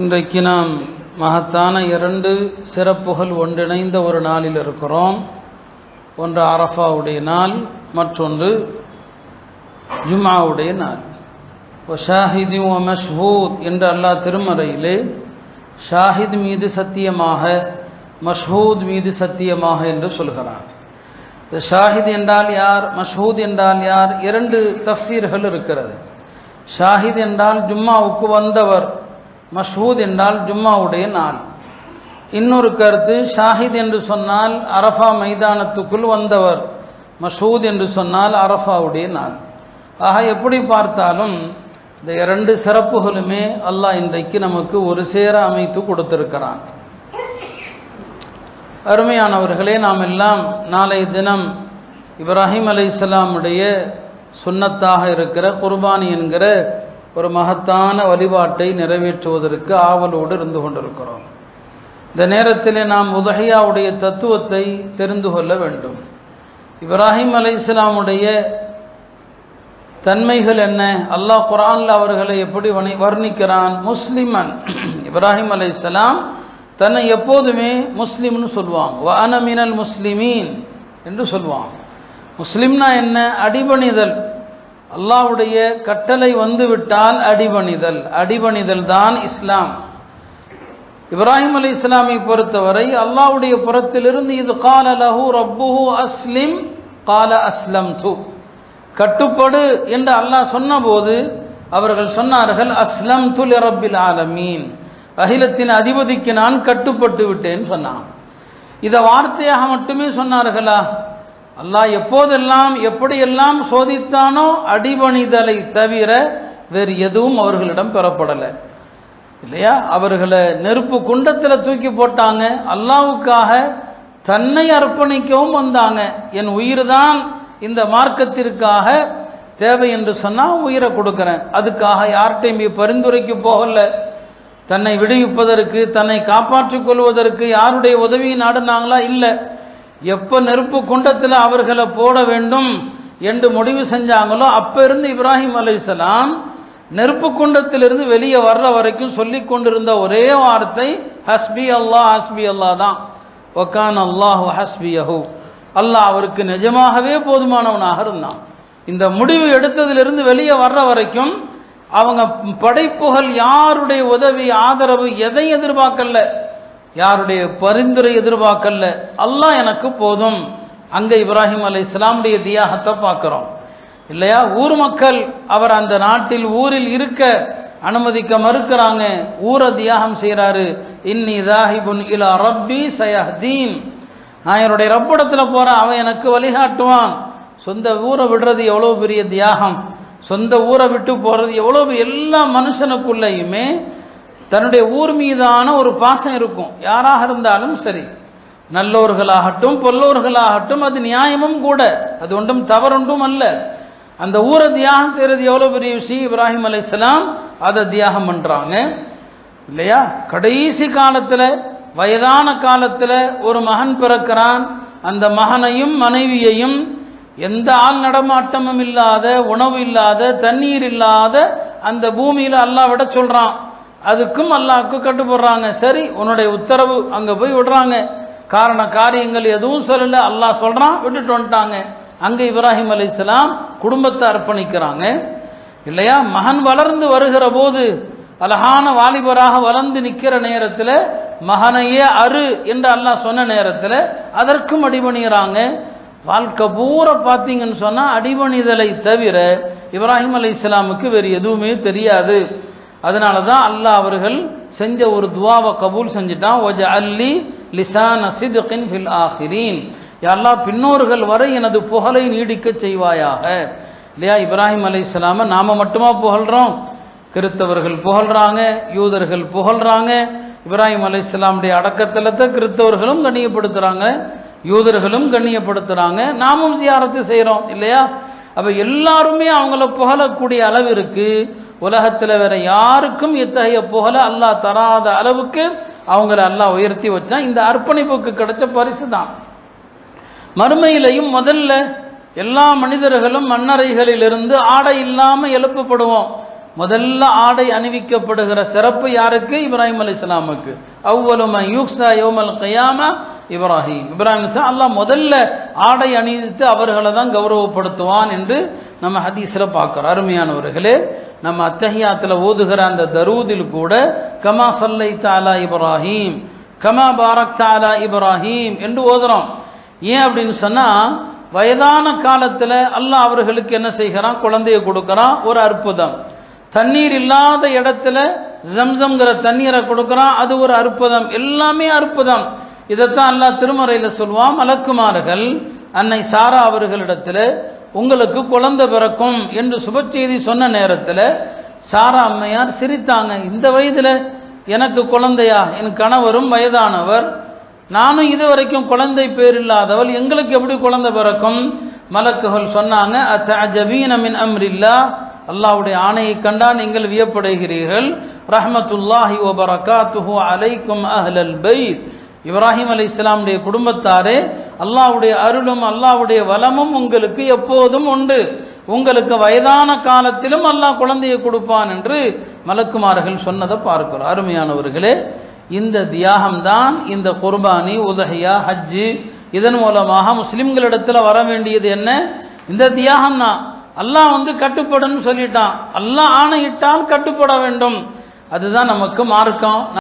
இன்றைக்கு நாம் மகத்தான இரண்டு சிறப்புகள் ஒன்றிணைந்த ஒரு நாளில் இருக்கிறோம். ஒன்று அரஃபாவுடைய நாள், மற்றொன்று ஜும்ஆவுடைய நாள். ஷாஹிதி வ மஷ்ஹூத் என்று அல்லாஹ் திருமறையிலே ஷாஹித் மீது சத்தியமாக, மஷ்ஹூத் மீது சத்தியமாக என்று சொல்கிறார். ஷாஹித் என்றால் யார், மஷ்ஹூத் என்றால் யார்? இரண்டு தஃசீர்கள் இருக்கிறது. ஷாஹித் என்றால் ஜும்மாவுக்கு வந்தவர், மஷ்ஹூத் என்றால் ஜும்மாவுடைய நாள். இன்னொரு கருத்து, ஷாஹித் என்று சொன்னால் அரஃபா மைதானத்துக்குள் வந்தவர், மஷ்ஹூத் என்று சொன்னால் அரஃபாவுடைய நாள். ஆக எப்படி பார்த்தாலும் இந்த இரண்டு சிறப்புகளுமே அல்லாஹ் இன்றைக்கு நமக்கு ஒரு சேர அமைத்து கொடுத்திருக்கிறான். அருமையானவர்களே, நாம் எல்லாம் நாளை தினம் இப்ராஹிம் அலைஹிஸ்ஸலாமுடைய சுன்னத்தாக இருக்கிற குர்பானி என்கிற ஒரு மகத்தான வழிபாட்டை நிறைவேற்றுவதற்கு ஆவலோடு இருந்து கொண்டிருக்கிறோம். இந்த நேரத்தில் நாம் உதஹியாவுடைய தத்துவத்தை தெரிந்து கொள்ள வேண்டும். இப்ராஹிம் அலைஹிஸ்ஸலாமுடைய தன்மைகள் என்ன? அல்லாஹ் குர்ஆனில் அவர்களை எப்படி வர்ணிக்கிறான்? முஸ்லிமன். இப்ராஹிம் அலைஹிஸ்ஸலாம் தன்னை எப்போதுமே முஸ்லிம்னு சொல்லுவாங்க. வ அன மினல் முஸ்லிமீன் என்று சொல்லுவாங்க. முஸ்லிம்னா என்ன? அடிபணிதல். அல்லாஹ்வுடைய கட்டளை வந்துவிட்டால் அடிபணிதல், அடிபணிதல் தான் இஸ்லாம். இப்ராஹிம் அலைஹிஸ்ஸலாமை பொறுத்தவரை அல்லாஹ்வுடைய புறத்திலிருந்து இது கால லஹு ரப்புஹு அஸ்லிம் கால அஸ்லம்து, கட்டுப்படு என்று அல்லாஹ் சொன்னபோது அவர்கள் சொன்னார்கள் அஸ்லம்து லிரப்பில் ஆலமீன், அகிலத்தின் அதிபதிக்கு நான் கட்டுப்பட்டு விட்டேன் சொன்னான். இதை வார்த்தையாக மட்டுமே சொன்னார்களா? அல்லாஹ் எப்போதெல்லாம் எப்படியெல்லாம் சோதித்தானோ அடிபணிதலை தவிர வேறு எதுவும் அவர்களிடம் பெறப்படலை, இல்லையா? அவர்களை நெருப்பு குண்டத்தில் தூக்கி போட்டாங்க, அல்லாஹ்வுக்காக தன்னை அர்ப்பணிக்கவும் வந்தாங்க. என் உயிர் தான் இந்த மார்க்கத்திற்காக தேவை என்று சொன்னால் உயிரை கொடுக்குறேன், அதுக்காக யார்கிட்டையும் பரிந்துரைக்கு போகல. தன்னை விடுவிப்பதற்கு, தன்னை காப்பாற்றிக் கொள்வதற்கு யாருடைய உதவியை நாடுனாங்களா? இல்லை. எப்போ நெருப்பு குண்டத்தில் அவர்களை போட வேண்டும் என்று முடிவு செஞ்சாங்களோ அப்போ இருந்து இப்ராஹிம் அலைஹிஸ்ஸலாம் நெருப்பு குண்டத்திலிருந்து வெளியே வர்ற வரைக்கும் சொல்லி கொண்டிருந்த ஒரே வார்த்தை ஹஸ்பி அல்லாஹ், ஹஸ்பி அல்லாஹ் தான். வகான அல்லாஹு ஹஸ்பியஹு, அல்லாஹ் அவருக்கு நிஜமாகவே போதுமானவனாக இருந்தான். இந்த முடிவு எடுத்ததிலிருந்து வெளியே வர்ற வரைக்கும் அவங்க படைப்புகள் யாருடைய உதவி, ஆதரவு, எதை எதிர்பார்க்கல, யாருடைய பரிந்துரை எதிர்பார்க்கல. அல்லாஹ் எனக்கு போதும். அங்கே இப்ராஹிம் அலைஹிஸ்ஸலாமுடைய தியாகத்தை பார்க்கிறோம், இல்லையா? ஊர் மக்கள் அவர் அந்த நாட்டில் ஊரில் இருக்க அனுமதிக்க மறுக்கிறாங்க. ஊரை தியாகம் செய்கிறாரு. இன்னி தாஹிபுன் இலா ரப்பி சயஹ்தீன், நான் என்னுடைய ரப்பிடத்தில் போகிறேன், அவன் எனக்கு வழிகாட்டுவான். சொந்த ஊரை விடுறது எவ்வளோ பெரிய தியாகம், சொந்த ஊரை விட்டு போகிறது எவ்வளோ. எல்லா மனுஷனுக்குள்ளேயுமே தன்னுடைய ஊர் மீதான ஒரு பாசம் இருக்கும், யாராக இருந்தாலும் சரி, நல்லோர்களாகட்டும் பொல்லோர்களாகட்டும். அது நியாயமும் கூட, அது ஒன்றும் தவறொன்றும் அல்ல. அந்த ஊரை தியாகம் செய்கிறது எவ்வளோ பெரிய விஷயம். இப்ராஹிம் அலைஹிஸ்ஸலாம் அதை தியாகம் பண்ணுறாங்க, இல்லையா? கடைசி காலத்தில், வயதான காலத்தில் ஒரு மகன் பிறக்கிறான். அந்த மகனையும் மனைவியையும் எந்த ஆள் நடமாட்டமும் இல்லாத, உணவு இல்லாத, தண்ணீர் இல்லாத அந்த பூமியில் அல்லாஹ் விட சொல்கிறான். அதுக்கும் அல்லாஹ்க்கு கட்டுப்படுறாங்க. சரி, உன்னுடைய உத்தரவு, அங்கே போய் விடுறாங்க. காரண காரியங்கள் எதுவும் சொல்லல, அல்லாஹ் சொல்கிறான், விட்டுட்டு வந்துட்டாங்க. அங்கே இப்ராஹிம் அலைஹிஸ்ஸலாம் குடும்பத்தை அர்ப்பணிக்கிறாங்க, இல்லையா? மகன் வளர்ந்து வருகிற போது, அழகான வாலிபராக வளர்ந்து நிற்கிற நேரத்தில், மகனையே அரு என்று அல்லாஹ் சொன்ன நேரத்தில் அதற்கும் அடிபணிகிறாங்க. வாழ்க்கை பூரா பார்த்தீங்கன்னு சொன்னால் அடிபணிதலை தவிர இப்ராஹிம் அலைஹிஸ்ஸலாமுக்கு வேறு எதுவுமே தெரியாது. அதனால தான் அல்லாஹ் அவர்கள் செஞ்ச ஒரு துவாவை கபூல் செஞ்சுட்டான். வஜஅல்லி லிசான சித்கின் ஃபில் ஆகிரீன், யா அல்லாஹ் பின்னோர்கள் வரை எனது புகழை நீடிக்க செய்வாயாக, இல்லையா? இப்ராஹிம் அலைஹிஸ்ஸலாமை நாம மட்டுமா புகழ்கிறோம்? கிறிஸ்தவர்கள் புகழ்றாங்க, யூதர்கள் புகழ்றாங்க. இப்ராஹிம் அலைஹிஸ்ஸலாமுடைய அடக்கத்தலத்தை கிறிஸ்தவர்களும் கண்ணியப்படுத்துகிறாங்க, யூதர்களும் கண்ணியப்படுத்துகிறாங்க, நாமும் ஜியாரத்து செய்கிறோம், இல்லையா? அப்போ எல்லாருமே அவங்கள புகழக்கூடிய அளவிற்கு உலகத்தில் வேற யாருக்கும் இத்தகைய புகழ அல்லாஹ் தராத அளவுக்கு அவங்கள அல்லாஹ் உயர்த்தி வச்சான். இந்த அர்ப்பணிப்புக்கு கிடைச்ச பரிசு தான். மறுமையிலையும் முதல்ல எல்லா மனிதர்களும் மண்ணறைகளிலிருந்து ஆடை இல்லாமல் எழுப்பப்படுவோம். முதல்ல ஆடை அணிவிக்கப்படுகிற சிறப்பு யாருக்கு? இப்ராஹிம் அலைஹிஸ்ஸலாமுக்கு. அவ்வலு மன் யுக்ஸா யௌமல் கியாமா இப்ராஹிம். இப்ராஹிம் அல்லாஹ் முதல்ல ஆடை அணிவித்து அவர்களை தான் கௌரவப்படுத்துவான் என்று நம்ம ஹதீஸ்ல பார்க்கிறோம். அருமையானவர்களே, நம்ம அத்தஹியாத்துல ஓதுகிற அந்த தரூதில் கூட கமா ஸல்லைத அலா இப்ராஹிம் கமா பாரக்த அலா இப்ராஹிம் என்று ஓதுறோம். ஏன் அப்படின்னு சொன்னா, வயதான காலத்துல அல்லாஹ் அவர்களுக்கு என்ன செய்கிறான்? குழந்தையை கொடுக்கறான். ஒரு அற்புதம். தண்ணீர் இல்லாத இடத்துல ஜம்சம்ங்கிற தண்ணீரை கொடுக்கறான். அது ஒரு அற்புதம். எல்லாமே அற்புதம். இதைத்தான் அல்லாஹ் திருமறையில சொல்வான், மலக்குமார்கள் அன்னை சாரா அவர்களிடத்துல உங்களுக்கு குழந்தை பிறக்கும் என்று சுப செய்தி சொன்ன நேரத்தில் சாரா அம்மையார் சிரித்தாங்க. இந்த வயதுல எனக்கு குழந்தையா? என் கணவரும் வயதானவர், நானும் இதுவரைக்கும் குழந்தை பேர் இல்லாதவள், எங்களுக்கு எப்படி குழந்தை பிறக்கும்? மலக்குகள் சொன்னாங்க, அத்தஅஜபீன மின் அம்ரில்லாஹ், அல்லாஹ்வுடைய ஆணையை கண்டா நீங்கள் வியப்படைகிறீர்கள். ரஹ்மத்துல்லாஹி வ பரகாத்துஹு அலைக்கும் அஹ்லல் பைத், இப்ராஹிம் அலைஹிஸ்ஸலாமுடைய குடும்பத்தாரே, அல்லாஹ்வுடைய அருளும் அல்லாஹ்வுடைய வளமும் உங்களுக்கு எப்போதும் உண்டு. உங்களுக்கு வயதான காலத்திலும் அல்லாஹ் குழந்தையை கொடுப்பான் என்று மலக்குமார்கள் சொன்னதை பார்க்கிறோம். அருமையானவர்களே, இந்த தியாகம்தான் இந்த குர்பானி, உதஹியா, ஹஜ்ஜு, இதன் மூலமாக முஸ்லிம்களிடத்தில் வர வேண்டியது என்ன? இந்த தியாகம் தான். அல்லாஹ் கட்டுப்படுன்னு சொல்லிட்டான். அல்லாஹ் ஆணையிட்டால் கட்டுப்பட வேண்டும். அதுதான் நமக்கு மார்க்கம்.